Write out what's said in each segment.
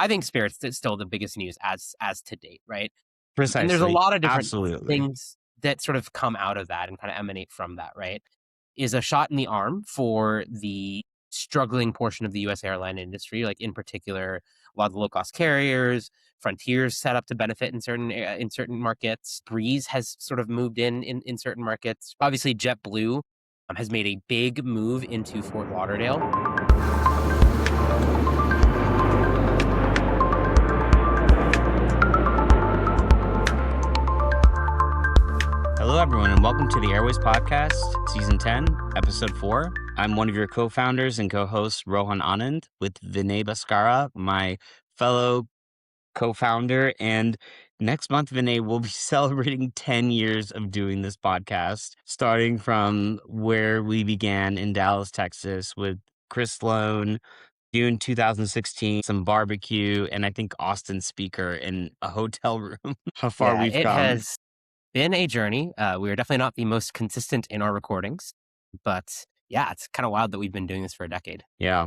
I think Spirit's still the biggest news as to date, right? And there's a Precisely. lot of different Absolutely. things that sort of come out of that and kind of emanate from that, right? Is a shot in the arm for the struggling portion of the US airline industry, like in particular, a lot of the low-cost carriers. Frontier's set up to benefit in certain markets. Breeze has sort of moved in certain markets. Obviously, JetBlue has made a big move into Fort Lauderdale. Hello, everyone, and welcome to the Airways Podcast, Season 10, Episode 4. I'm one of your co-founders and co-hosts, Rohan Anand, with Vinay Bhaskara, my fellow co-founder. And next month, Vinay will be celebrating 10 years of doing this podcast, starting from where we began in Dallas, Texas, with Chris Sloan, June 2016, some barbecue, and I think Austin speaker in a hotel room. How far Yeah, we've it come. has been a journey. We are definitely not the most consistent in our recordings, but yeah, it's kind of wild that we've been doing this for a decade. Yeah.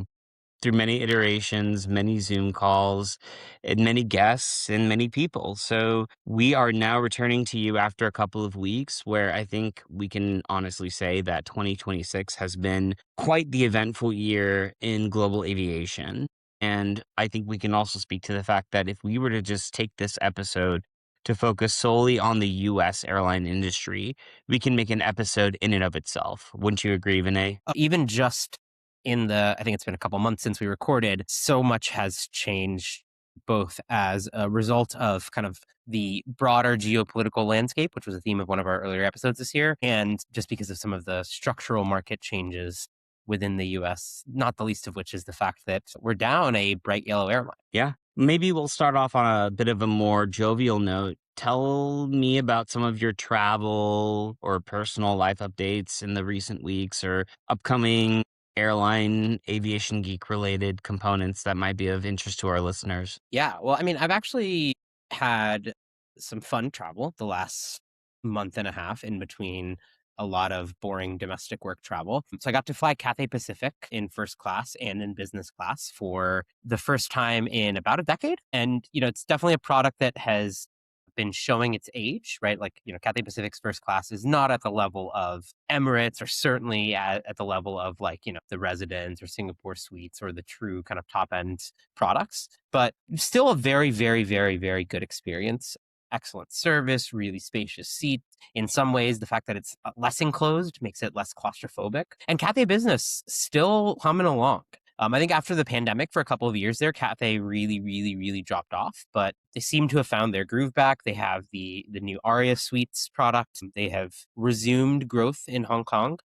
Through many iterations, many Zoom calls, and many guests and many people. So we are now returning to you after a couple of weeks where I think we can honestly say that 2026 has been quite the eventful year in global aviation. And I think we can also speak to the fact that if we were to just take this episode to focus solely on the US airline industry, we can make an episode in and of itself. Wouldn't you agree, Vinay? Even just I think it's been a couple months since we recorded, so much has changed, both as a result of kind of the broader geopolitical landscape, which was a theme of one of our earlier episodes this year, and just because of some of the structural market changes within the US, not the least of which is the fact that we're down a bright yellow airline. Yeah. Maybe we'll start off on a bit of a more jovial note. Tell me about some of your travel or personal life updates in the recent weeks or upcoming airline aviation geek related components that might be of interest to our listeners. Yeah, well, I mean, I've actually had some fun travel the last month and a half in between a lot of boring domestic work travel. So I got to fly Cathay Pacific in first class and in business class for the first time in about a decade. And, it's definitely a product that has been showing its age, right? Like, Cathay Pacific's first class is not at the level of Emirates or certainly at the level of like, the Residence or Singapore Suites or the true kind of top end products, but still a very, very, very, very good experience. Excellent service, really spacious seats. In some ways, the fact that it's less enclosed makes it less claustrophobic. And Cathay Business still humming along. I think after the pandemic for a couple of years there, Cathay really, really, really dropped off, but they seem to have found their groove back. They have the new Aria Suites product. They have resumed growth in Hong Kong.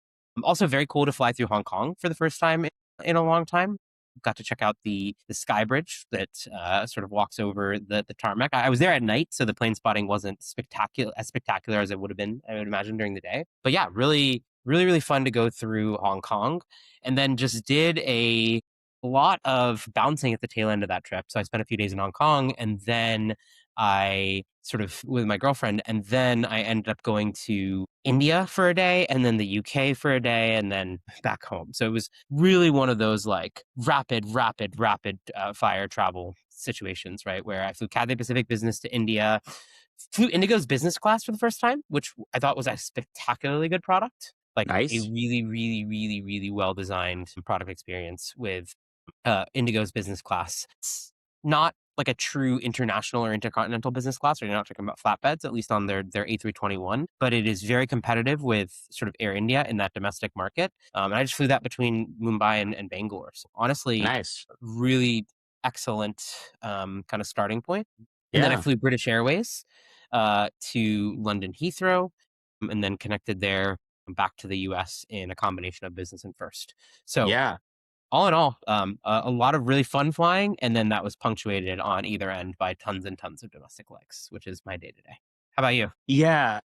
Also very cool to fly through Hong Kong for the first time in a long time. Got to check out the sky bridge that sort of walks over the tarmac. I was there at night, so the plane spotting wasn't spectacular as it would have been, I would imagine, during the day. But yeah, really, really, really fun to go through Hong Kong, and then just did a lot of bouncing at the tail end of that trip. So I spent a few days in Hong Kong, and then I sort of with my girlfriend, and then I ended up going to India for a day, and then the UK for a day, and then back home. So it was really one of those like rapid fire travel situations, right? Where I flew Cathay Pacific Business to India, flew Indigo's business class for the first time, which I thought was a spectacularly good product. Like a Nice. really, really, really, really well designed product experience with Indigo's business class. It's not like a true international or intercontinental business class, or you're not talking about flatbeds, at least on their A321, but it is very competitive with sort of Air India in that domestic market. And I just flew that between Mumbai and Bangalore. So honestly, Nice. really excellent kind of starting point. And then I Yeah. flew British Airways to London Heathrow, and then connected there back to the US in a combination of business and first. So Yeah. all in all, a lot of really fun flying, and then that was punctuated on either end by tons and tons of domestic legs, which is my day to day. How about you? Yeah.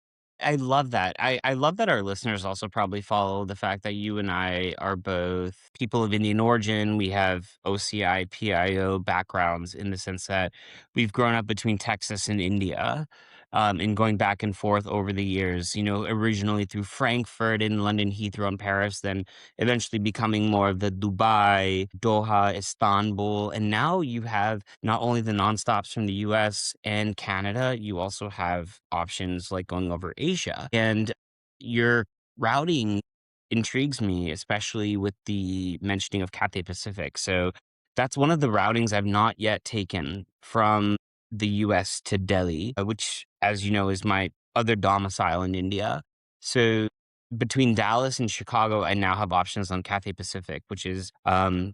I love that. I love that our listeners also probably follow the fact that you and I are both people of Indian origin. We have OCI, PIO backgrounds in the sense that we've grown up between Texas and India. and going back and forth over the years, originally through Frankfurt and London, Heathrow and Paris, then eventually becoming more of the Dubai, Doha, Istanbul. And now you have not only the nonstops from the US and Canada, you also have options like going over Asia. And your routing intrigues me, especially with the mentioning of Cathay Pacific. So that's one of the routings I've not yet taken from the US to Delhi, which, as you know, is my other domicile in India. So between Dallas and Chicago, I now have options on Cathay Pacific, which is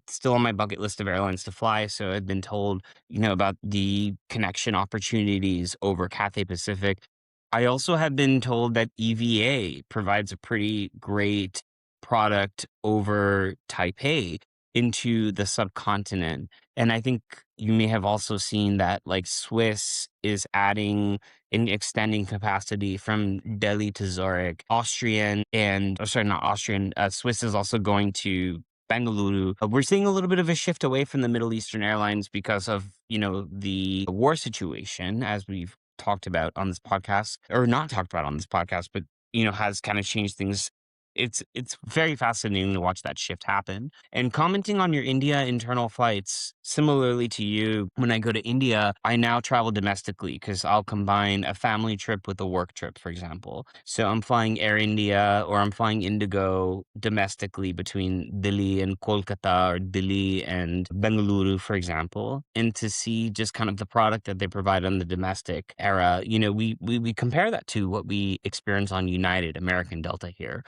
still on my bucket list of airlines to fly. So I've been told, about the connection opportunities over Cathay Pacific. I also have been told that EVA provides a pretty great product over Taipei into the subcontinent. And I think you may have also seen that like Swiss is adding and extending capacity from Delhi to Zurich. Sorry, not Austrian, Swiss is also going to Bengaluru. We're seeing a little bit of a shift away from the Middle Eastern airlines because of, the war situation, as we've talked about on this podcast, or not talked about on this podcast, but, has kind of changed things. It's very fascinating to watch that shift happen. And commenting on your India internal flights, similarly to you, when I go to India, I now travel domestically because I'll combine a family trip with a work trip, for example. So I'm flying Air India or I'm flying Indigo domestically between Delhi and Kolkata or Delhi and Bengaluru, for example. And to see just kind of the product that they provide on the domestic era, we compare that to what we experience on United, American Delta here.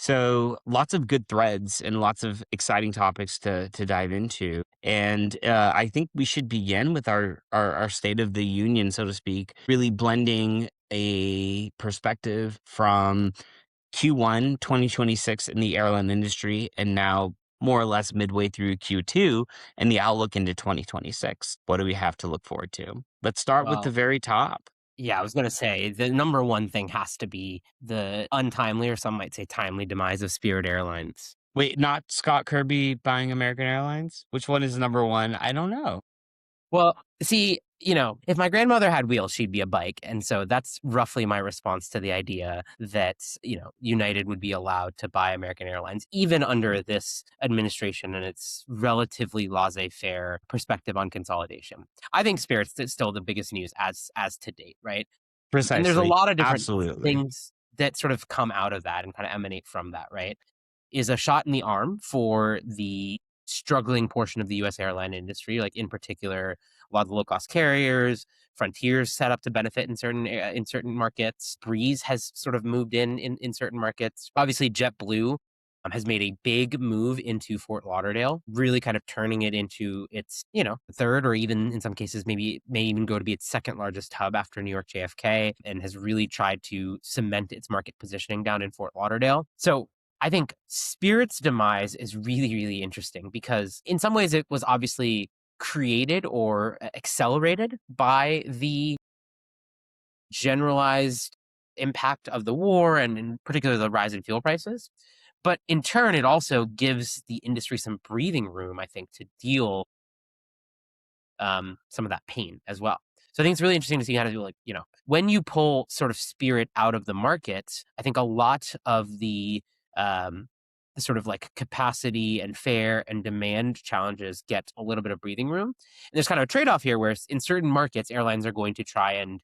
So lots of good threads and lots of exciting topics to dive into. And I think we should begin with our State of the Union, so to speak, really blending a perspective from Q1 2026 in the airline industry and now more or less midway through Q2 and the outlook into 2026. What do we have to look forward to? Let's start with the Well, very top. yeah, I was gonna say the number one thing has to be the untimely, or some might say timely, demise of Spirit Airlines. Wait, not Scott Kirby buying American Airlines? Which one is number one? I don't know. Well, see, if my grandmother had wheels, she'd be a bike. And so that's roughly my response to the idea that, United would be allowed to buy American Airlines, even under this administration and its relatively laissez faire perspective on consolidation. I think Spirit's still the biggest news as to date, right? And there's a Precisely. lot of different Absolutely. things that sort of come out of that and kind of emanate from that, right? Is a shot in the arm for the struggling portion of the US airline industry, like in particular, a lot of the low cost carriers, Frontier's set up to benefit in certain markets. Breeze has sort of moved in certain markets. Obviously, JetBlue has made a big move into Fort Lauderdale, really kind of turning it into its, third, or even in some cases, maybe may even go to be its second largest hub after New York JFK, and has really tried to cement its market positioning down in Fort Lauderdale. So I think Spirit's demise is really, really interesting because in some ways it was obviously created or accelerated by the generalized impact of the war and in particular the rise in fuel prices. But in turn, it also gives the industry some breathing room, I think, to deal some of that pain as well. So I think it's really interesting to see how to do, like, when you pull sort of Spirit out of the market, I think a lot of the sort of like capacity and fare and demand challenges get a little bit of breathing room. And there's kind of a trade-off here where in certain markets, airlines are going to try and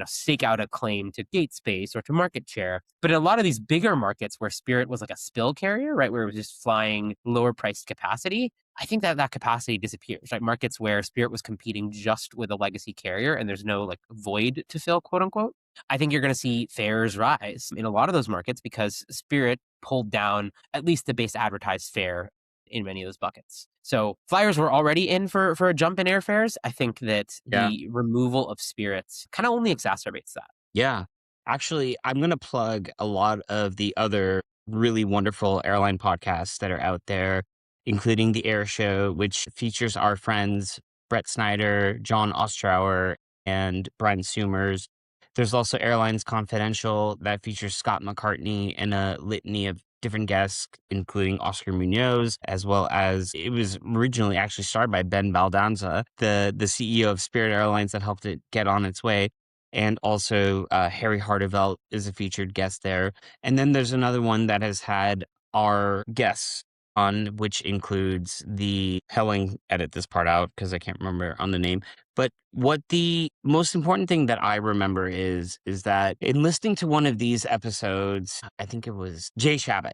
stake out a claim to gate space or to market share. But in a lot of these bigger markets where Spirit was like a spill carrier, right, where it was just flying lower priced capacity, I think that capacity disappears, right? Markets where Spirit was competing just with a legacy carrier and there's no like void to fill, quote unquote. I think you're going to see fares rise in a lot of those markets because Spirit pulled down at least the base advertised fare in many of those buckets. So flyers were already in for a jump in airfares. I think that Yeah. the removal of Spirits kind of only exacerbates that. Yeah. Actually, I'm going to plug a lot of the other really wonderful airline podcasts that are out there, including The Air Show, which features our friends Brett Snyder, John Ostrower, and Brian Summers. There's also Airlines Confidential that features Scott McCartney and a litany of different guests, including Oscar Munoz, as well as it was originally actually started by Ben Baldanza, the CEO of Spirit Airlines that helped it get on its way. And also, Harry Hardevelt is a featured guest there. And then there's another one that has had our guests on, which includes the Helwing, edit this part out because I can't remember on the name. But what the most important thing that I remember is that in listening to one of these episodes, I think it was Jay Shabbat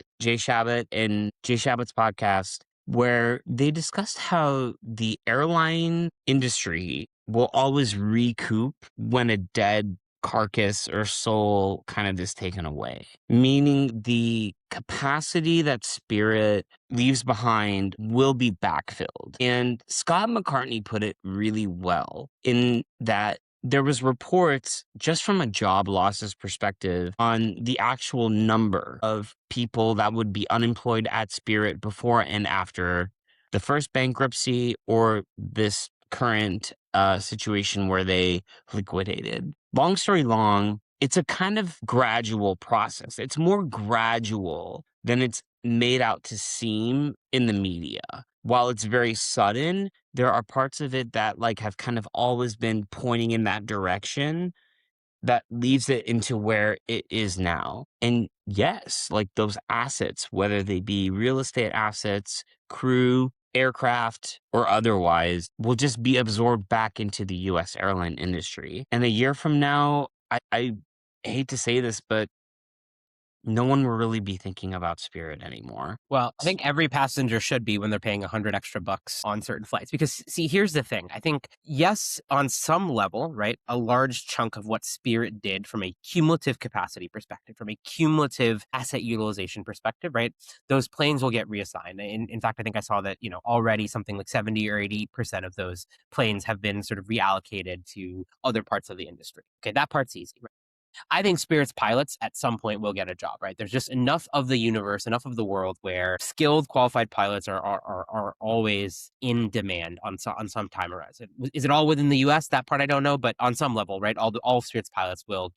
and Jay Shabbat's podcast, where they discussed how the airline industry will always recoup when a dead carcass or soul kind of is taken away, meaning the capacity that Spirit leaves behind will be backfilled. And Scott McCartney put it really well in that there was reports just from a job losses perspective on the actual number of people that would be unemployed at Spirit before and after the first bankruptcy or this current situation where they liquidated. Long story long, it's a kind of gradual process. It's more gradual than it's made out to seem in the media. While it's very sudden, there are parts of it that like have kind of always been pointing in that direction that leaves it into where it is now. And yes, like those assets, whether they be real estate assets, crew, aircraft, or otherwise, will just be absorbed back into the US airline industry. And a year from now, I hate to say this, but no one will really be thinking about Spirit anymore. Well, I think every passenger should be when they're paying 100 extra bucks on certain flights. Because, see, here's the thing. I think, yes, on some level, right, a large chunk of what Spirit did from a cumulative capacity perspective, from a cumulative asset utilization perspective, right, those planes will get reassigned. In fact, I think I saw that, already something like 70 or 80% of those planes have been sort of reallocated to other parts of the industry. Okay, that part's easy. I think Spirit's pilots at some point will get a job, right? There's just enough of the universe, enough of the world where skilled, qualified pilots are always in demand on some time horizon. Is it all within the U.S.? That part I don't know, but on some level, right? All Spirit's pilots will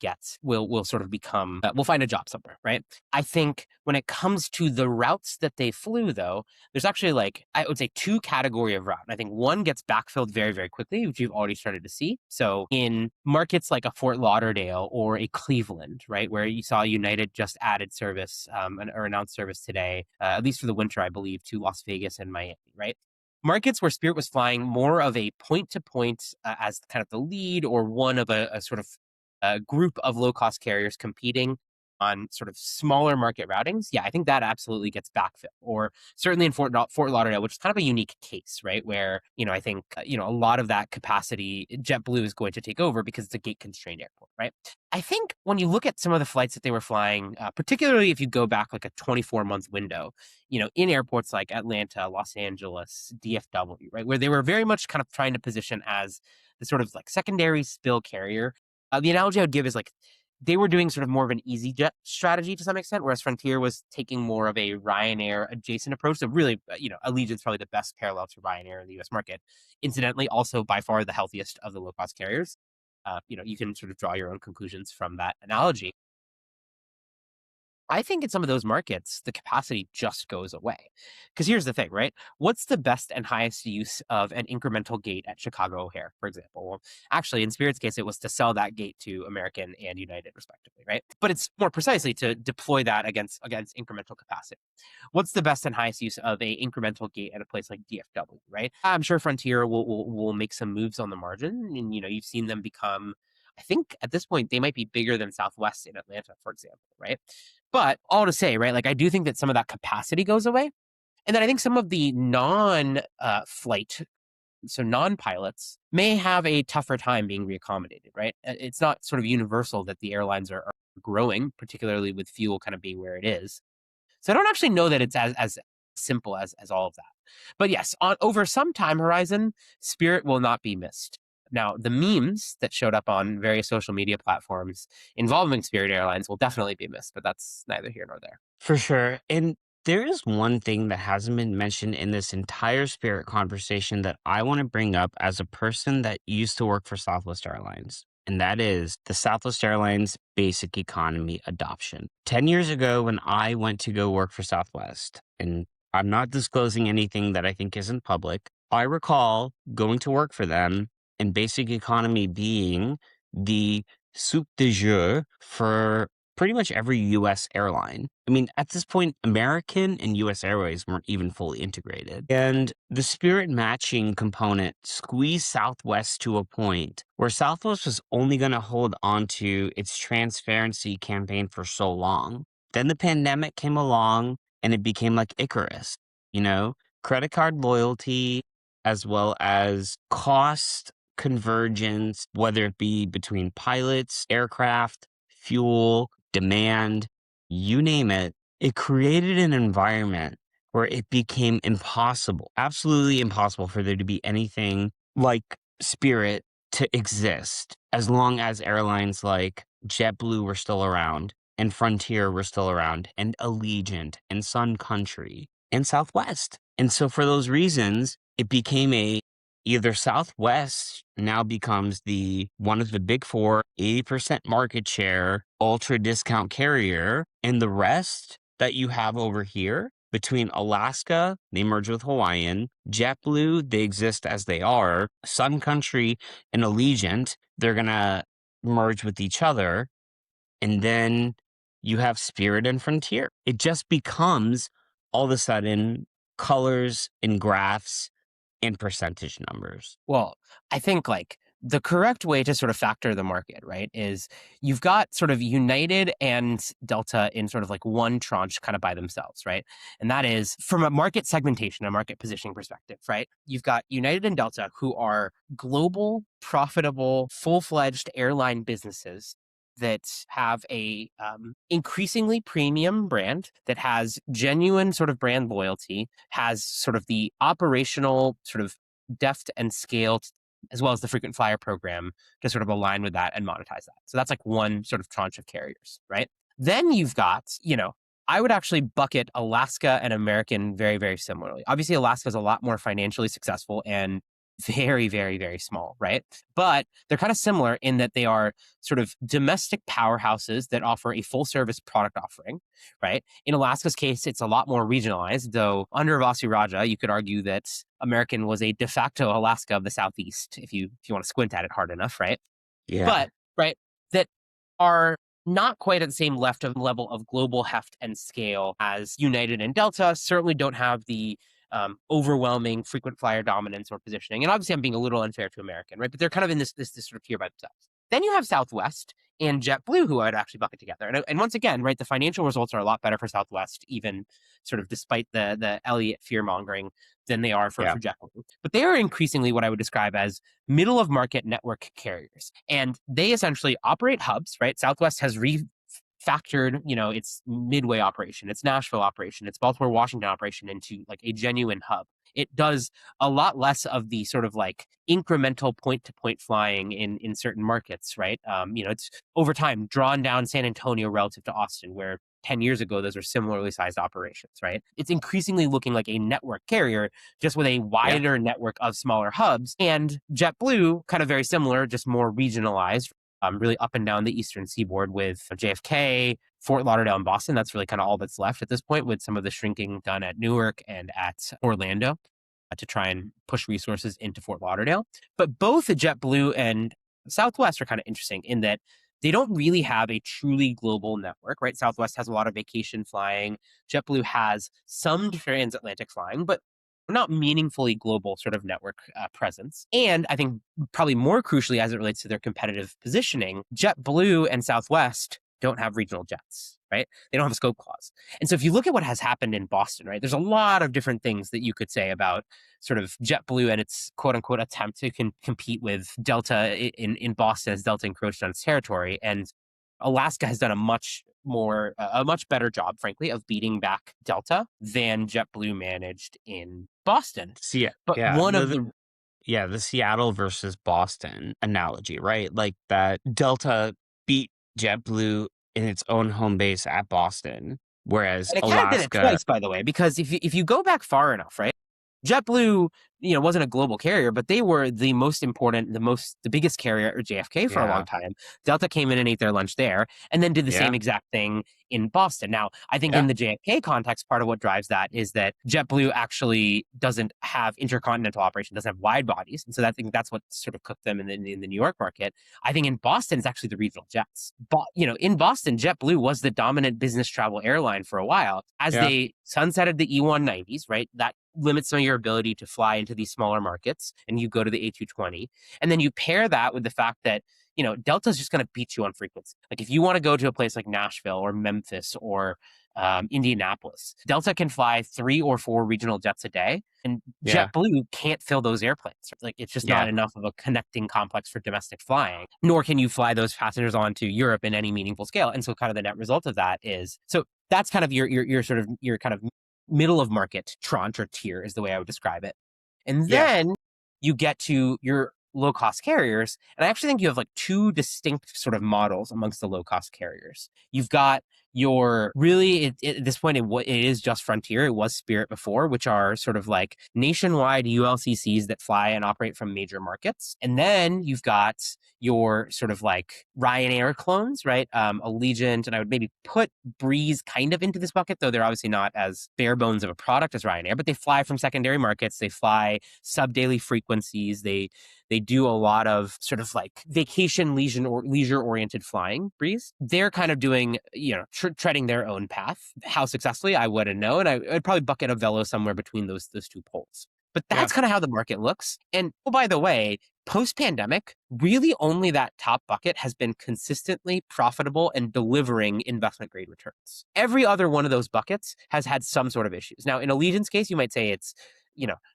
sort of become will find a job somewhere, right? I think when it comes to the routes that they flew, though, there's actually like I would say two category of route. And I think one gets backfilled very, very quickly, which you've already started to see. So in markets like a Fort Lauderdale or a Cleveland, right, where you saw United just added service or announced service today, at least for the winter, I believe, to Las Vegas and Miami, right? Markets where Spirit was flying more of a point to point as kind of the lead or one of a sort of group of low cost carriers competing on sort of smaller market routings, yeah, I think that absolutely gets backfilled. Or certainly in Fort Lauderdale, which is kind of a unique case, right? Where, I think, a lot of that capacity JetBlue is going to take over because it's a gate constrained airport, right? I think when you look at some of the flights that they were flying, particularly if you go back like a 24-month window, in airports like Atlanta, Los Angeles, DFW, right? Where they were very much kind of trying to position as the sort of like secondary spill carrier. The analogy I would give is like they were doing sort of more of an easy jet strategy to some extent, whereas Frontier was taking more of a Ryanair adjacent approach. So really, Allegiant's probably the best parallel to Ryanair in the US market. Incidentally, also by far the healthiest of the low cost carriers. You can sort of draw your own conclusions from that analogy. I think in some of those markets, the capacity just goes away. Because here's the thing, right? What's the best and highest use of an incremental gate at Chicago O'Hare, for example? Well, actually, in Spirit's case, it was to sell that gate to American and United, respectively, right? But it's more precisely to deploy that against incremental capacity. What's the best and highest use of a incremental gate at a place like DFW, right? I'm sure Frontier will make some moves on the margin, and you've seen them become. I think at this point they might be bigger than Southwest in Atlanta, for example, right? But all to say, right, like I do think that some of that capacity goes away. And then I think some of the non-flight, so non-pilots, may have a tougher time being reaccommodated, right? It's not sort of universal that the airlines are growing, particularly with fuel kind of being where it is. So I don't actually know that it's as simple as all of that. But yes, over some time horizon, Spirit will not be missed. Now, the memes that showed up on various social media platforms involving Spirit Airlines will definitely be missed, but that's neither here nor there. For sure. And there is one thing that hasn't been mentioned in this entire Spirit conversation that I want to bring up as a person that used to work for Southwest Airlines. And that is the Southwest Airlines basic economy adoption. 10 years ago, when I went to go work for Southwest, and I'm not disclosing anything that I think isn't public, I recall going to work for them and basic economy being the soup de jour for pretty much every US airline. I mean, at this point, American and US Airways weren't even fully integrated. And the Spirit matching component squeezed Southwest to a point where Southwest was only going to hold on to its transparency campaign for so long. Then the pandemic came along and it became like Icarus, you know, credit card loyalty as well as cost convergence, whether it be between pilots, aircraft, fuel, demand, you name it. It created an environment where it became impossible, absolutely impossible for there to be anything like Spirit to exist as long as airlines like JetBlue were still around and Frontier were still around and Allegiant and Sun Country and Southwest. And so for those reasons, it became a either Southwest now becomes the one of the big four, 80% market share, ultra discount carrier, and the rest that you have over here between Alaska, they merge with Hawaiian, JetBlue, they exist as they are, Sun Country and Allegiant, they're gonna merge with each other, and then you have Spirit and Frontier. It just becomes all of a sudden colors and graphs and percentage numbers. Well, I think like the correct way to sort of factor the market, right, is you've got sort of United and Delta in sort of like one tranche kind of by themselves, right? And that is from a market segmentation, a market positioning perspective, right? You've got United and Delta who are global, profitable, full-fledged airline businesses that have a increasingly premium brand that has genuine sort of brand loyalty, has sort of the operational sort of deft and scaled, as well as the frequent flyer program to sort of align with that and monetize that. So that's like one sort of tranche of carriers, right? Then you've got, I would actually bucket Alaska and American very, very similarly. Obviously, Alaska is a lot more financially successful and very, very, very small, right? But they're kind of similar in that they are sort of domestic powerhouses that offer a full service product offering, right? In Alaska's case, it's a lot more regionalized, though under Vasi Raja, you could argue that American was a de facto Alaska of the Southeast, if you want to squint at it hard enough, right? Yeah. But, right, that are not quite at the same level of global heft and scale as United and Delta, certainly don't have the overwhelming frequent flyer dominance or positioning. And obviously, I'm being a little unfair to American, right? But they're kind of in this sort of tier by themselves. Then you have Southwest and JetBlue, who I'd actually bucket together. And once again, right, the financial results are a lot better for Southwest, even sort of despite the Elliott fear mongering, than they are for JetBlue. But they are increasingly what I would describe as middle of market network carriers. And they essentially operate hubs, right? Southwest has factored, its Midway operation, its Nashville operation, its Baltimore, Washington operation into like a genuine hub. It does a lot less of the sort of like incremental point to point flying in certain markets, right? It's over time drawn down San Antonio relative to Austin, where 10 years ago, those are similarly sized operations, right? It's increasingly looking like a network carrier, just with a wider network of smaller hubs. And JetBlue, kind of very similar, just more regionalized, really up and down the eastern seaboard with JFK, Fort Lauderdale, and Boston. That's really kind of all that's left at this point, with some of the shrinking done at Newark and at Orlando to try and push resources into Fort Lauderdale. But both JetBlue and Southwest are kind of interesting in that they don't really have a truly global network, right? Southwest has a lot of vacation flying. JetBlue has some transatlantic flying, but not meaningfully global sort of network presence. And I think probably more crucially, as it relates to their competitive positioning, JetBlue and Southwest don't have regional jets, right? They don't have a scope clause. And so if you look at what has happened in Boston, right, there's a lot of different things that you could say about sort of JetBlue and its quote unquote attempt to compete with Delta in Boston as Delta encroached on its territory. And Alaska has done a much better job, frankly, of beating back Delta than JetBlue managed in Boston. But one of the Seattle versus Boston analogy, right? Like that Delta beat JetBlue in its own home base at Boston, whereas and it Alaska kind of did it twice, by the way, because if you go back far enough, right? JetBlue wasn't a global carrier, but they were the most important, the biggest carrier at JFK for a long Yeah. time. Delta came in and ate their lunch there, and then did the Yeah. same exact thing in Boston. Now, I think Yeah. in the JFK context, part of what drives that is that JetBlue actually doesn't have intercontinental operation, doesn't have wide bodies, and so I think that's what sort of cooked them in the New York market. I think in Boston, it's actually the regional jets. But in Boston, JetBlue was the dominant business travel airline for a while. As Yeah. they sunsetted the E190s, right? That limits some of your ability to fly into these smaller markets, and you go to the A220. And then you pair that with the fact that Delta's just going to beat you on frequency. Like if you want to go to a place like Nashville or Memphis or Indianapolis, Delta can fly 3 or 4 regional jets a day, and Yeah. JetBlue can't fill those airplanes. Like it's just not Yeah. enough of a connecting complex for domestic flying, nor can you fly those passengers onto Europe in any meaningful scale. And so, kind of the net result of that is so that's kind of your sort of your kind of middle of market tranche or tier is the way I would describe it. And Yeah. then you get to your low cost carriers. And I actually think you have like two distinct sort of models amongst the low cost carriers. You've got your really at this point it is just Frontier. It was Spirit before, which are sort of like nationwide ULCCs that fly and operate from major markets. And then you've got your sort of like Ryanair clones, right? Allegiant, and I would maybe put Breeze kind of into this bucket, though they're obviously not as bare bones of a product as Ryanair, but they fly from secondary markets. They fly sub daily frequencies. They do a lot of sort of like vacation leisure oriented flying. Breeze, they're kind of doing treading their own path. How successfully, I wouldn't know, and I'd probably bucket a Velo somewhere between those two poles. But Yeah. that's kind of how the market looks. And oh, by the way, post pandemic, really only that top bucket has been consistently profitable and delivering investment grade returns. Every other one of those buckets has had some sort of issues. Now, in Allegiant's case, you might say it's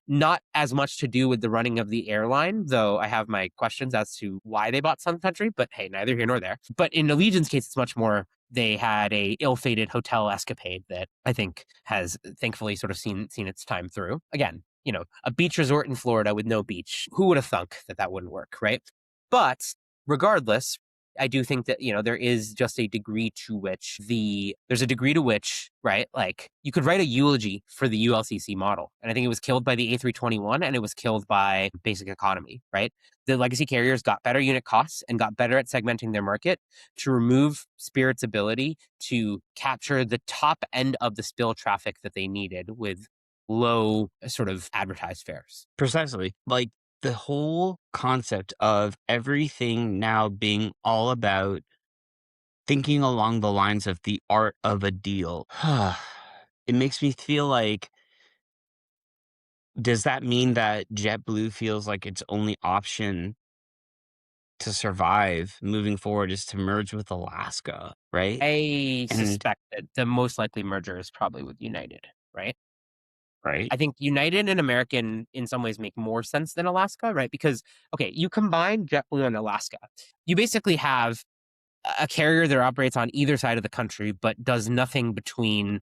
not as much to do with the running of the airline, though I have my questions as to why they bought Sun Country, but hey, neither here nor there. But in Allegiant's case, it's much more they had a ill-fated hotel escapade that I think has thankfully sort of seen its time through. Again, a beach resort in Florida with no beach. Who would have thunk that wouldn't work, right? But regardless, I do think that, there is just a degree to which there's a degree to which, right? Like you could write a eulogy for the ULCC model. And I think it was killed by the A321 and it was killed by basic economy, right? The legacy carriers got better unit costs and got better at segmenting their market to remove Spirit's ability to capture the top end of the spill traffic that they needed with low sort of advertised fares. Precisely. Like the whole concept of everything now being all about thinking along the lines of the art of a deal. It makes me feel like, does that mean that JetBlue feels like its only option to survive moving forward is to merge with Alaska, right? I And suspect that the most likely merger is probably with United, right? right? I think United and American in some ways make more sense than Alaska, right? Because, okay, you combine JetBlue and Alaska, you basically have a carrier that operates on either side of the country, but does nothing between,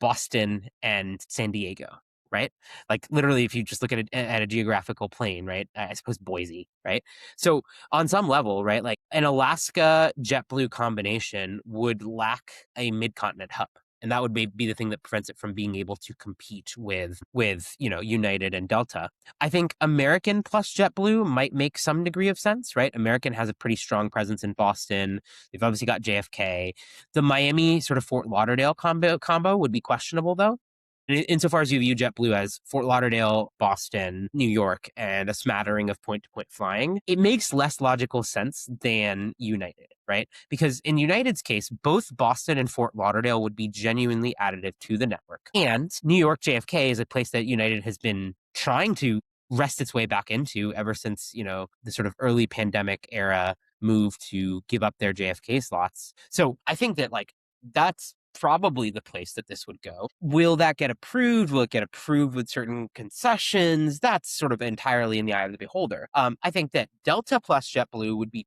Boston and San Diego, right? Like literally, if you just look at a geographical plane, right? I suppose Boise, right? So on some level, right, like an Alaska JetBlue combination would lack a mid-continent hub. And that would be the thing that prevents it from being able to compete with United and Delta. I think American plus JetBlue might make some degree of sense, right? American has a pretty strong presence in Boston. They've obviously got JFK. The Miami sort of Fort Lauderdale combo would be questionable, though. Insofar as you view JetBlue as Fort Lauderdale, Boston, New York, and a smattering of point to point flying, it makes less logical sense than United, right? Because in United's case, both Boston and Fort Lauderdale would be genuinely additive to the network. And New York JFK is a place that United has been trying to wrest its way back into ever since, the sort of early pandemic era move to give up their JFK slots. So I think that that's probably the place that this would go. Will that get approved? Will it get approved with certain concessions? That's sort of entirely in the eye of the beholder. I think that Delta plus JetBlue would be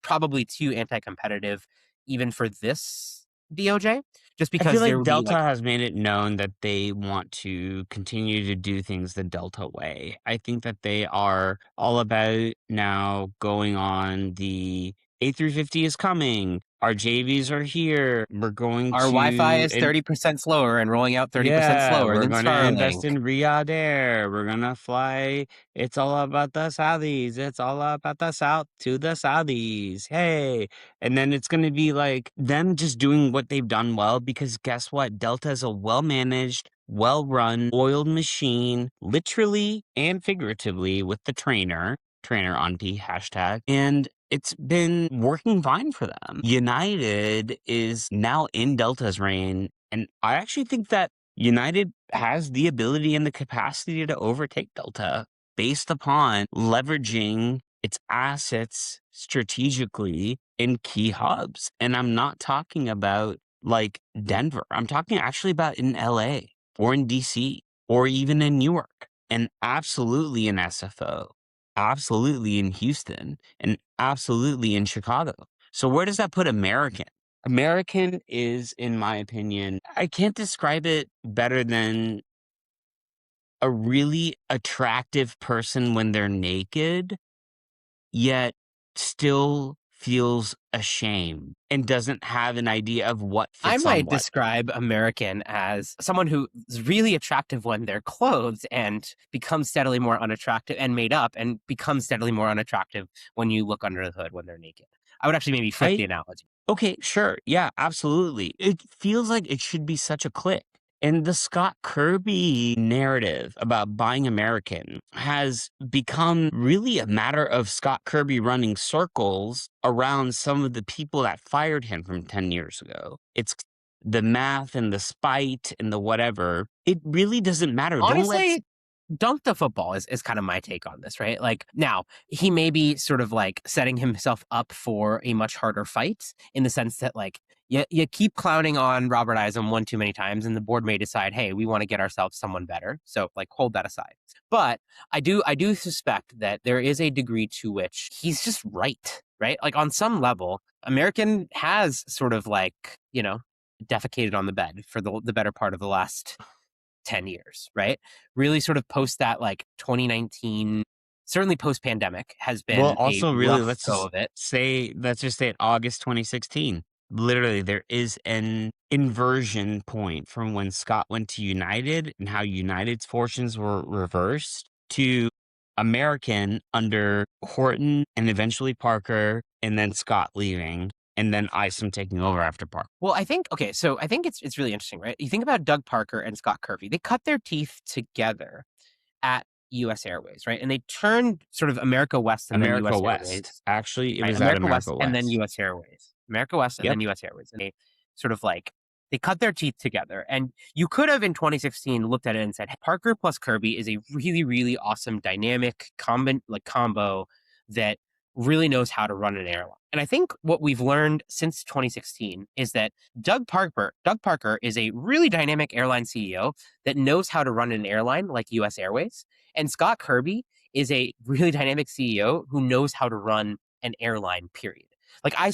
probably too anti-competitive even for this DOJ, just I feel because there like would be Delta has made it known that they want to continue to do things the Delta way. I think that they are all about now going on the A350 is coming. Our JVs are here. We're going Our Wi-Fi to is 30% slower and rolling out 30% yeah, slower we're than gonna invest Starlink. in Riyadh Air. We're gonna fly. It's all about the Saudis. It's all about the South to the Saudis. Hey. And then it's gonna be like them just doing what they've done well because guess what? Delta is a well-managed, well-run, oiled machine, literally and figuratively with the trainer on P hashtag. And it's been working fine for them. United is now in Delta's reign. And I actually think that United has the ability and the capacity to overtake Delta based upon leveraging its assets strategically in key hubs. And I'm not talking about like Denver. I'm talking actually about in LA or in DC or even in Newark and absolutely in SFO, absolutely in Houston and absolutely in Chicago. So where does that put American? American is, in my opinion, I can't describe it better than a really attractive person when they're naked, yet still feels ashamed and doesn't have an idea of what I fits on might what. describe American as someone who is really attractive when they're clothed and becomes steadily more unattractive and made up and becomes steadily more unattractive when you look under the hood when they're naked. I would actually maybe flip I the analogy. Okay, sure. Yeah, absolutely. It feels like it should be such a click. And the Scott Kirby narrative about buying American has become really a matter of Scott Kirby running circles around some of the people that fired him from 10 years ago. It's the math and the spite and the whatever. It really doesn't matter. Don't let Honestly, dunk the football is kind of my take on this, right? Like now he may be sort of like setting himself up for a much harder fight in the sense that like you keep clowning on Robert Eisen one too many times, and the board may decide, hey, we want to get ourselves someone better. So like hold that aside. But I do suspect that there is a degree to which he's just right? Like on some level, American has sort of like, defecated on the bed for the better part of the last 10 years, right? Really sort of post that like 2019, certainly post pandemic has Well, been a also, really, rough go of it. let's just say August 2016. Literally, there is an inversion point from when Scott went to United and how United's fortunes were reversed to American under Horton and eventually Parker, and then Scott leaving, and then Isom taking over after Parker. Well, I think it's really interesting, right? You think about Doug Parker and Scott Kirby. They cut their teeth together at US Airways, right? And they turned sort of America West and then America US West. Airways, Actually, it right? was at America West America and then West. US Airways. America West and Yep. then US Airways. And they sort of like they cut their teeth together. And you could have in 2016 looked at it and said, Parker plus Kirby is a really, really awesome dynamic combo that really knows how to run an airline. And I think what we've learned since 2016 is that Doug Parker is a really dynamic airline CEO that knows how to run an airline like US Airways. And Scott Kirby is a really dynamic CEO who knows how to run an airline, period. Like I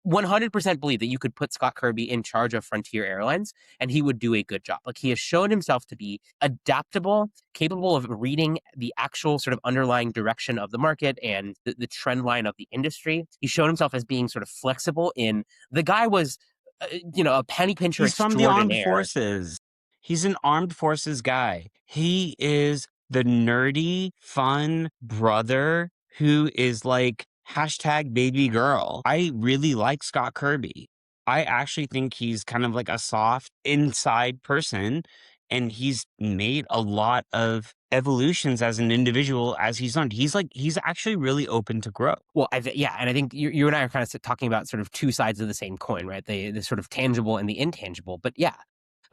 100% believe that you could put Scott Kirby in charge of Frontier Airlines and he would do a good job. Like he has shown himself to be adaptable, capable of reading the actual sort of underlying direction of the market and the trend line of the industry. He's shown himself as being sort of flexible in the guy was, a penny pincher He's from the armed extraordinaire. forces. He's an armed forces guy. He is the nerdy, fun brother who is like hashtag baby girl. I really like Scott Kirby. I actually think he's kind of like a soft inside person, and he's made a lot of evolutions as an individual as he's learned. He's actually really open to grow. Well, yeah, and I think you and I are kind of talking about sort of two sides of the same coin, right? The sort of tangible and the intangible. But yeah,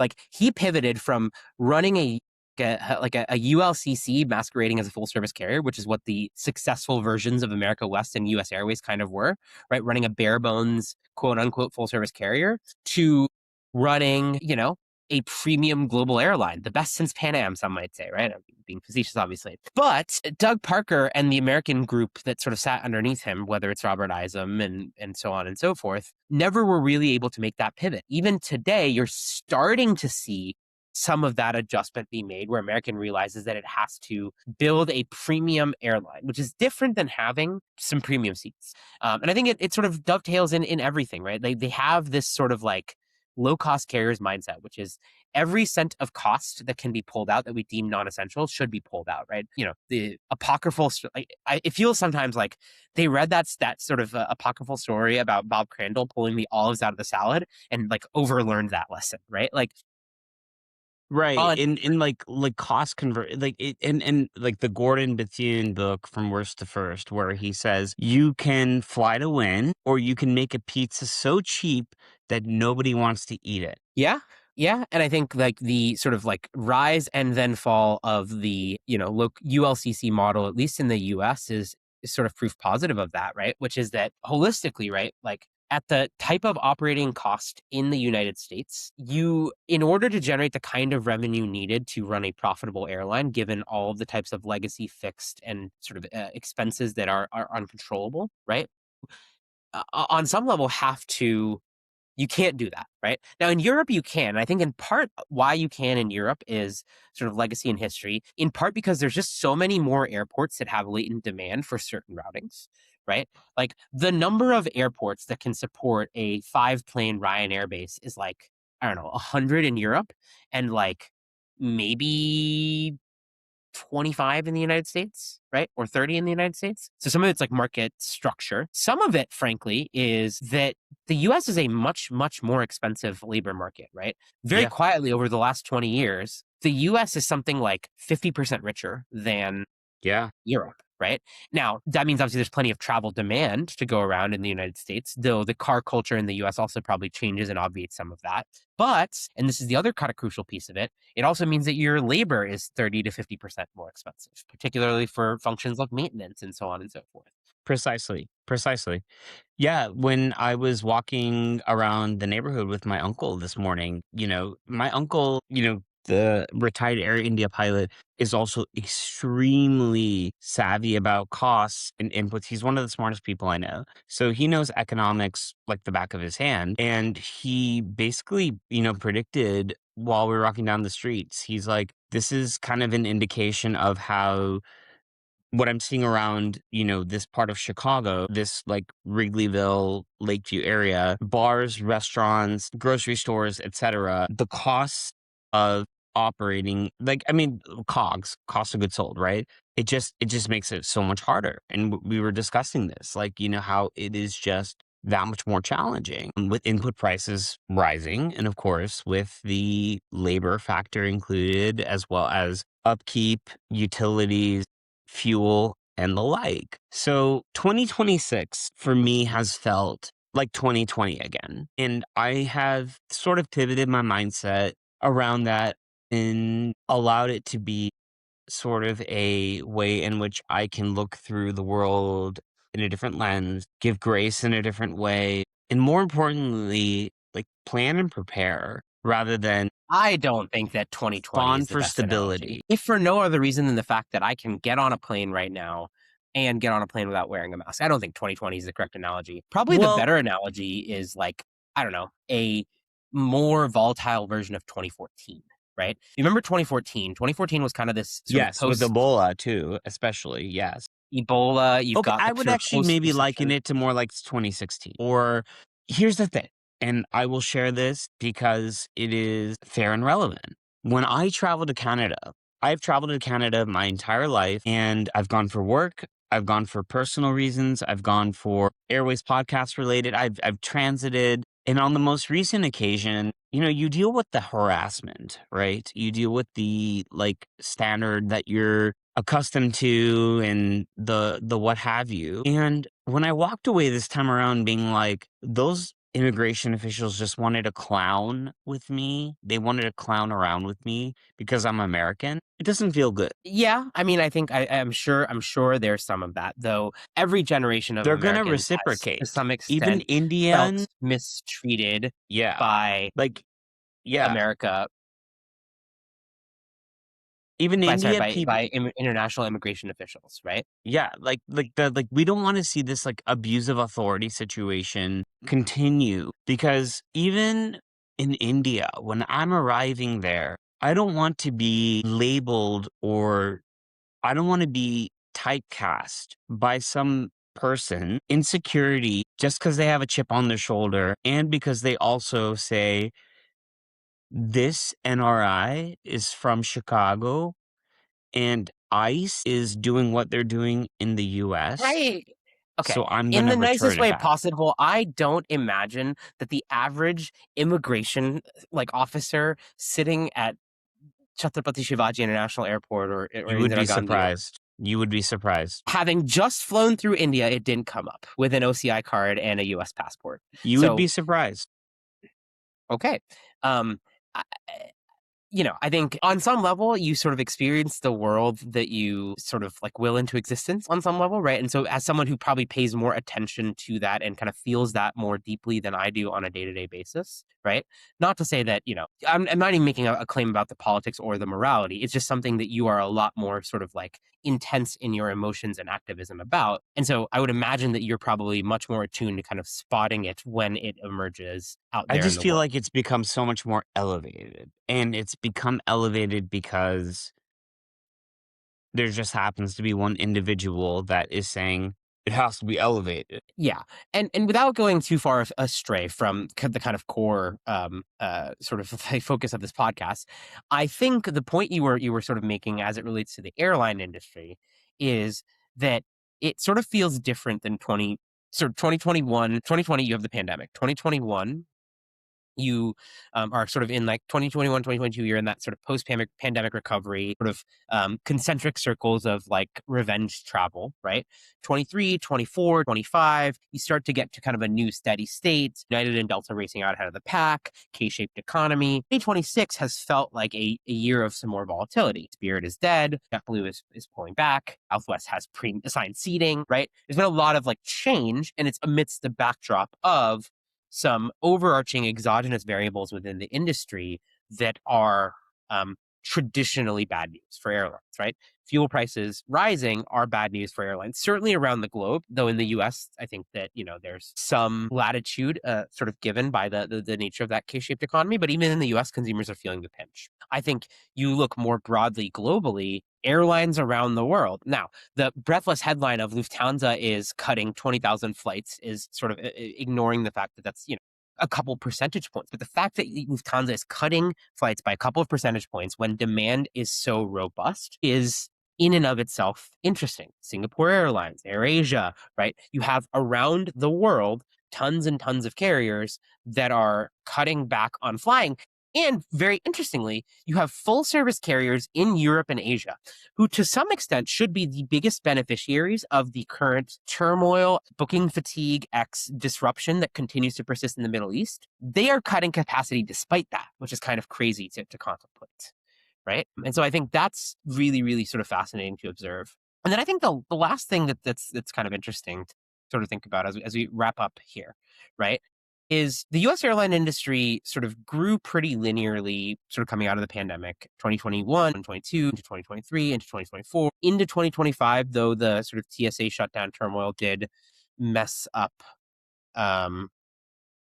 like he pivoted from running a ULCC masquerading as a full service carrier, which is what the successful versions of America West and US Airways kind of were, right? Running a bare bones quote unquote full service carrier to running, a premium global airline, the best since Pan Am, some might say, right? I'm being facetious, obviously. But Doug Parker and the American group that sort of sat underneath him, whether it's Robert Isom and so on and so forth, never were really able to make that pivot. Even today, you're starting to see some of that adjustment be made where American realizes that it has to build a premium airline, which is different than having some premium seats. And I think it sort of dovetails in everything, right? They have this sort of like low cost carriers mindset, which is every cent of cost that can be pulled out that we deem non-essential should be pulled out, right? The apocryphal, it feels sometimes like they read that sort of apocryphal story about Bob Crandall pulling the olives out of the salad and like overlearned that lesson, right? Like Right, on in like cost convert like it and like the Gordon Bethune book From Worst to First, where he says you can fly to win, or you can make a pizza so cheap that nobody wants to eat it. Yeah. Yeah. And I think like the sort of like rise and then fall of the, ULCC model, at least in the US, is sort of proof positive of that, right? Which is that holistically, right? Like at the type of operating cost in the United States, in order to generate the kind of revenue needed to run a profitable airline, given all of the types of legacy fixed and sort of expenses that are uncontrollable, right? On some level, you can't do that, right? Now in Europe, you can. And I think in part why you can in Europe is sort of legacy and history, in part because there's just so many more airports that have latent demand for certain routings, right? Like the number of airports that can support a 5-plane Ryanair base is like, I don't know, 100 in Europe and like maybe 25 in the United States, right? Or 30 in the United States. So some of it's like market structure. Some of it, frankly, is that the US is a much, much more expensive labor market, right? Very Yeah, quietly over the last 20 years, the US is something like 50% richer than yeah. Europe, right? Now, that means obviously there's plenty of travel demand to go around in the United States, though the car culture in the US also probably changes and obviates some of that. But, and this is the other kind of crucial piece of it also means that your labor is 30 to 50% more expensive, particularly for functions like maintenance and so on and so forth. Precisely, precisely. Yeah, when I was walking around the neighborhood with my uncle this morning, my uncle, the retired Air India pilot, is also extremely savvy about costs and inputs. He's one of the smartest people I know. So he knows economics like the back of his hand. And he basically, predicted while we were walking down the streets, he's like, this is kind of an indication of how what I'm seeing around, this part of Chicago, this like Wrigleyville, Lakeview area, bars, restaurants, grocery stores, etc. The costs of operating, like, I mean, COGS, cost of goods sold, right? It just makes it so much harder. And we were discussing this, like, how it is just that much more challenging with input prices rising. And of course, with the labor factor included, as well as upkeep, utilities, fuel, and the like. So 2026 for me has felt like 2020 again. And I have sort of pivoted my mindset around that and allowed it to be sort of a way in which I can look through the world in a different lens, give grace in a different way, and more importantly, like plan and prepare rather than I don't think that 2020 spawn is the for best analogy. stability. If for no other reason than the fact that I can get on a plane right now and get on a plane without wearing a mask. I don't think 2020 is the correct analogy. Probably the Well, better analogy is like, I don't know, a more volatile version of 2014, right? You remember 2014? 2014 was kind of this sort of yes, with post Ebola too, especially, yes. Ebola. You've Okay, got the I would sort of actually post maybe liken recession. it to more like 2016. Or here's the thing, and I will share this because it is fair and relevant. When I travel to Canada, I've traveled to Canada my entire life, and I've gone for work, I've gone for personal reasons, I've gone for Airways podcast related, I've transited, and on the most recent occasion, you deal with the harassment, right? You deal with the like standard that you're accustomed to and the what have you. And when I walked away this time around being like, those immigration officials just wanted to clown with me. They wanted to clown around with me because I'm American. It doesn't feel good. Yeah, I mean, I think I'm sure there's some of that, though every generation of They're gonna Americans has, to reciprocate. some Even extent, Indian, felt mistreated yeah. by Like, yeah. America, Even by sorry, India by people. by international immigration officials, right? Yeah, like we don't want to see this like abusive authority situation continue because even in India, when I'm arriving there, I don't want to be labeled, or I don't want to be typecast by some person insecurity just because they have a chip on their shoulder and because they also say this NRI is from Chicago and ICE is doing what they're doing in the US. Right. Okay. So I'm going In to the return nicest it way back. possible, I don't imagine that the average immigration officer sitting at Chhatrapati Shivaji International Airport or You would be Indira Gandhi, or surprised. You would be surprised. having just flown through India, it didn't come up with an OCI card and a US passport. You would So, be surprised. okay. Um, I, I think on some level, you sort of experience the world that you sort of will into existence on some level, right? And so, as someone who probably pays more attention to that and kind of feels that more deeply than I do on a day to day basis, right? Not to say that, I'm not even making a claim about the politics or the morality. It's just something that you are a lot more sort of intense in your emotions and activism about. And so, I would imagine that you're probably much more attuned to kind of spotting it when it emerges out I there in just the feel world. like it's become so much more elevated. And it's become elevated because there just happens to be one individual that is saying it has to be elevated. Yeah, and without going too far astray from the kind of core sort of focus of this podcast, I think the point you were sort of making as it relates to the airline industry is that it sort of feels different than 2021, 2020. You have the pandemic. 2021, you are sort of in 2021, 2022, you're in that sort of post-pandemic recovery, sort of concentric circles of revenge travel, right? 23, 24, 25, you start to get to kind of a new steady state. United and Delta racing out ahead of the pack, K-shaped economy. 2026 has felt like a year of some more volatility. Spirit is dead, JetBlue is pulling back, Southwest has pre-assigned seating, right? There's been a lot of change, and it's amidst the backdrop of some overarching exogenous variables within the industry that are traditionally bad news for airlines, right? Fuel prices rising are bad news for airlines, certainly around the globe, though in the US, I think that, there's some latitude sort of given by the nature of that K-shaped economy. But even in the US, consumers are feeling the pinch. I think you look more broadly globally, airlines around the world. Now, the breathless headline of Lufthansa is cutting 20,000 flights is sort of ignoring the fact that that's, a couple percentage points. But the fact that Lufthansa is cutting flights by a couple of percentage points when demand is so robust is in and of itself interesting. Singapore Airlines, AirAsia, right? You have around the world tons and tons of carriers that are cutting back on flying. And very interestingly, you have full service carriers in Europe and Asia who, to some extent, should be the biggest beneficiaries of the current turmoil, booking fatigue, X disruption that continues to persist in the Middle East. They are cutting capacity despite that, which is kind of crazy to contemplate. Right. And so I think that's really, really sort of fascinating to observe. And then I think the last thing that's kind of interesting to sort of think about as we wrap up here, right, is the US airline industry sort of grew pretty linearly, sort of coming out of the pandemic, 2021, 2022, into 2023, into 2024, into 2025, though the sort of TSA shutdown turmoil did mess up um,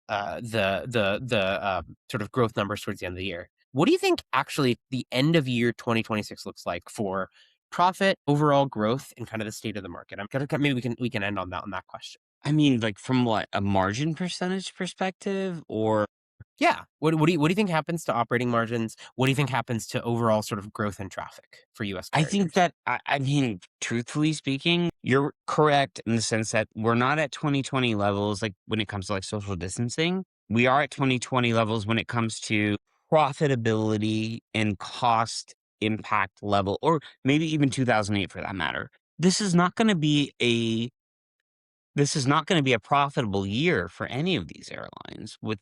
the sort of growth numbers towards the end of the year. What do you think actually the end of year 2026 looks like for profit, overall growth, and kind of the state of the market? I'm gonna maybe we can end on that question. I mean, like from what, a margin percentage perspective, or Yeah. What do you think happens to operating margins? What do you think happens to overall sort of growth and traffic for US I think carriers? that I mean, truthfully speaking, you're correct in the sense that we're not at 2020 levels like when it comes to like social distancing. We are at 2020 levels when it comes to profitability and cost impact level, or maybe even 2008 for that matter. This is not going to be a this is not gonna be a profitable year for any of these airlines with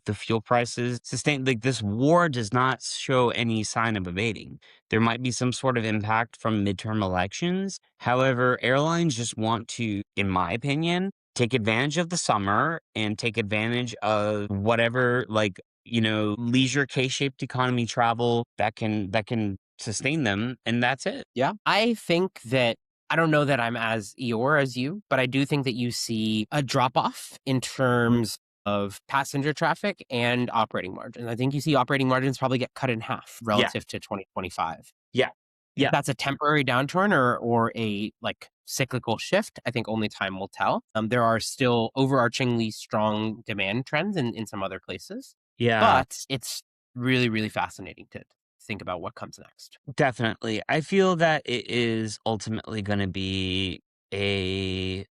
the fuel prices sustained. Like, this war does not show any sign of abating. There might be some sort of impact from midterm elections. However, airlines just want to, in my opinion, take advantage of the summer and take advantage of whatever, like, leisure K-shaped economy travel that can sustain them, and that's it. Yeah. I think that I don't know that I'm as Eeyore as you, but I do think that you see a drop off in terms of passenger traffic and operating margin. I think you see operating margins probably get cut in half Yeah. relative to 2025. Yeah. If Yeah. that's a temporary downturn or a like cyclical shift, I think only time will tell. There are still overarchingly strong demand trends in some other places, Yeah. but it's really, really fascinating to think about what comes next. Definitely. I feel that it is ultimately going to be a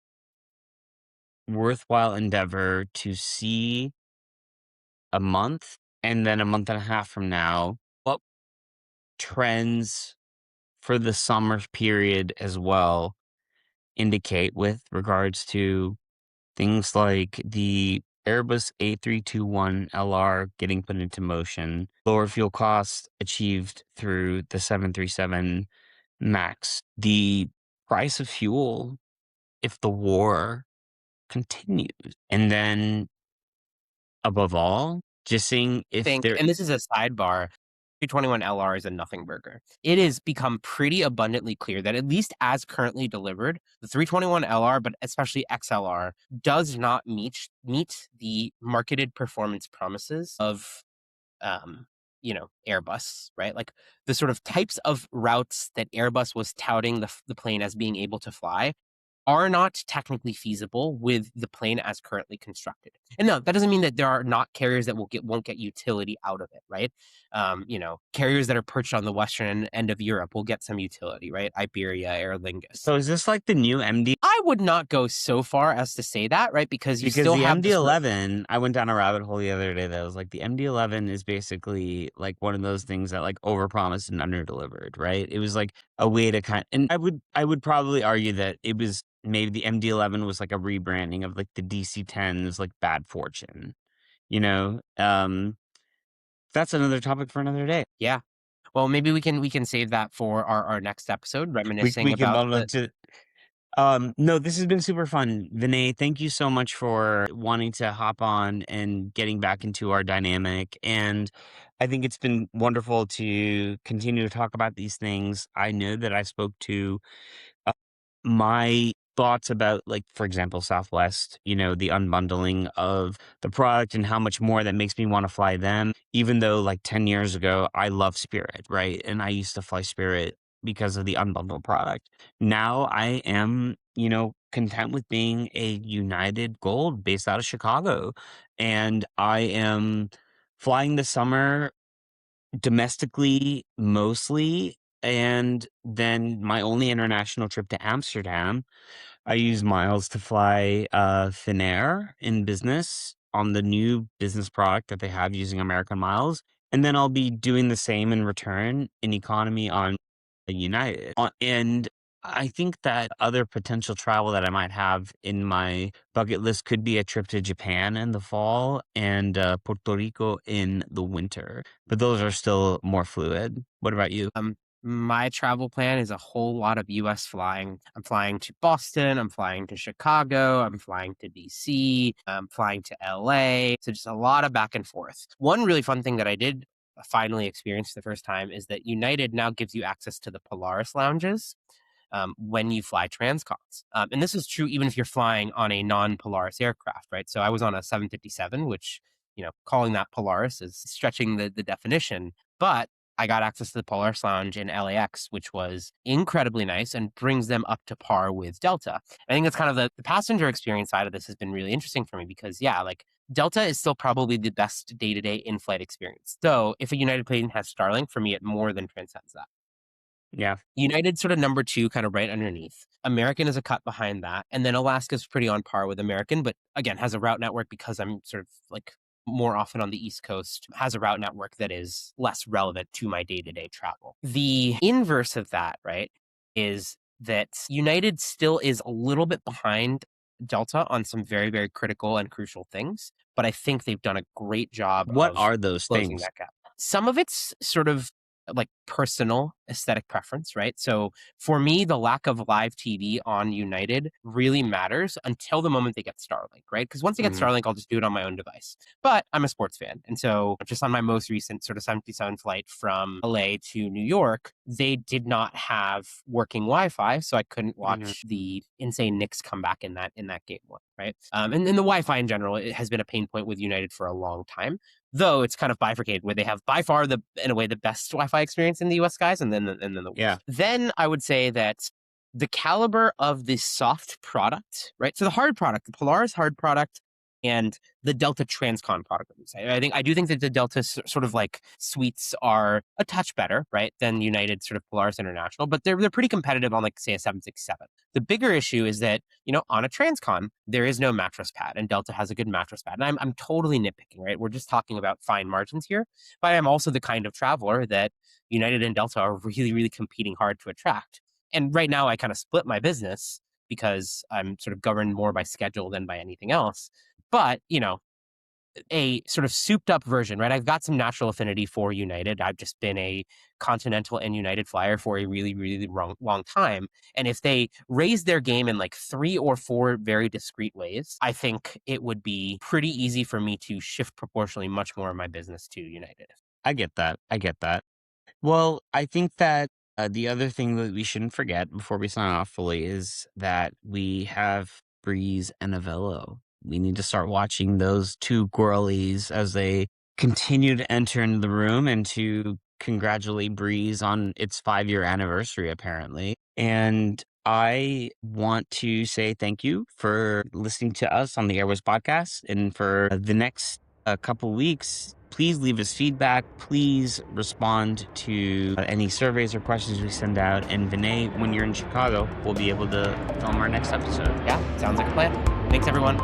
worthwhile endeavor to see a month and then a month and a half from now what trends for the summer period as well indicate with regards to things like the Airbus A321LR getting put into motion, lower fuel costs achieved through the 737 MAX, the price of fuel if the war continues, and then above all, just seeing if Think, there. and this is a sidebar, 321LR is a nothing burger. It has become pretty abundantly clear that at least as currently delivered, the 321LR, but especially XLR, does not meet the marketed performance promises of um, Airbus, right? Like the sort of types of routes that Airbus was touting the plane as being able to fly are not technically feasible with the plane as currently constructed. And no, that doesn't mean that there are not carriers that won't get utility out of it, right? Carriers that are perched on the western end of Europe will get some utility, right? Iberia, Aer Lingus. So is this like the new MD? I would not go so far as to say that, right? Because you Because still the have this sort of MD-11, I went down a rabbit hole the other day that was like the MD-11 is basically like one of those things that like overpromised and underdelivered, right? It was like a way to and I would probably argue that it was maybe the MD-11 was like a rebranding of like the DC-10's like bad fortune, you know? That's another topic for another day. yeah. Well, maybe we can save that for our next episode, We reminiscing we can about bump the up to. No, this has been super fun. Vinay, thank you so much for wanting to hop on and getting back into our dynamic. And I think it's been wonderful to continue to talk about these things. I know that I spoke to uh, my thoughts about, like, for example, Southwest, the unbundling of the product and how much more that makes me want to fly them, even though like 10 years ago, I love Spirit, right? And I used to fly Spirit because of the unbundled product. Now I am, content with being a United Gold based out of Chicago. And I am flying this summer domestically mostly. And then my only international trip to Amsterdam, I use miles to fly Finnair in business on the new business product that they have using American miles. And then I'll be doing the same in return in economy on United. And I think that other potential travel that I might have in my bucket list could be a trip to Japan in the fall and Puerto Rico in the winter. But those are still more fluid. What about you? my travel plan is a whole lot of US flying. I'm flying to Boston, I'm flying to Chicago, I'm flying to DC, I'm flying to LA. So just a lot of back and forth. One really fun thing that I did finally experience for the first time is that United now gives you access to the Polaris lounges when you fly transcons. And this is true even if you're flying on a non-Polaris aircraft, right? So I was on a 757, which, calling that Polaris is stretching the definition, but I got access to the Polaris Lounge in LAX, which was incredibly nice and brings them up to par with Delta. I think that's kind of the passenger experience side of this has been really interesting for me because, yeah, like Delta is still probably the best day to day in flight experience. So if a United plane has Starlink, for me, it more than transcends that. Yeah. United sort of number two, kind of right underneath. American is a cut behind that. And then Alaska's pretty on par with American, but again, has a route network because I'm sort of like more often on the East Coast, has a route network that is less relevant to my day to day travel. The inverse of that, right, is that United still is a little bit behind Delta on some very, very critical and crucial things. But I think they've done a great job What of are those closing things? that gap. Some of it's sort of like personal aesthetic preference, right? So for me, the lack of live TV on United really matters until the moment they get Starlink, right? Because once they get Hmm. Starlink, I'll just do it on my own device. But I'm a sports fan. And so just on my most recent sort of 77 flight from LA to New York, they did not have working Wi-Fi, so I couldn't Hmm. watch the insane Knicks comeback in that game one, right? And then the Wi-Fi in general, it has been a pain point with United for a long time, though it's kind of bifurcated where they have by far in a way the best Wi-Fi experience in the US guys, and then the Yeah, worst. Then I would say that the caliber of the soft product, right? So the hard product, the Polaris hard product, and the Delta Transcon product. I do think that the Delta sort of like suites are a touch better, right, than United sort of Polaris International, but they're pretty competitive on like say a 767. The bigger issue is that on a Transcon there is no mattress pad, and Delta has a good mattress pad. And I'm totally nitpicking, right? We're just talking about fine margins here, but I'm also the kind of traveler that United and Delta are really really competing hard to attract. And right now I kind of split my business because I'm sort of governed more by schedule than by anything else. But, a sort of souped up version, right? I've got some natural affinity for United. I've just been a Continental and United flyer for a really, really long time. And if they raise their game in like 3 or 4 very discrete ways, I think it would be pretty easy for me to shift proportionally much more of my business to United. I get that. I get that. Well, I think that the other thing that we shouldn't forget before we sign off fully is that we have Breeze and Avello. We need to start watching those two girlies as they continue to enter into the room and to congratulate Breeze on its 5-year anniversary, apparently. And I want to say thank you for listening to us on the Airways podcast. And for the next couple weeks, please leave us feedback. Please respond to any surveys or questions we send out. And Vinay, when you're in Chicago, we'll be able to film our next episode. Yeah, sounds like a plan. Thanks, everyone.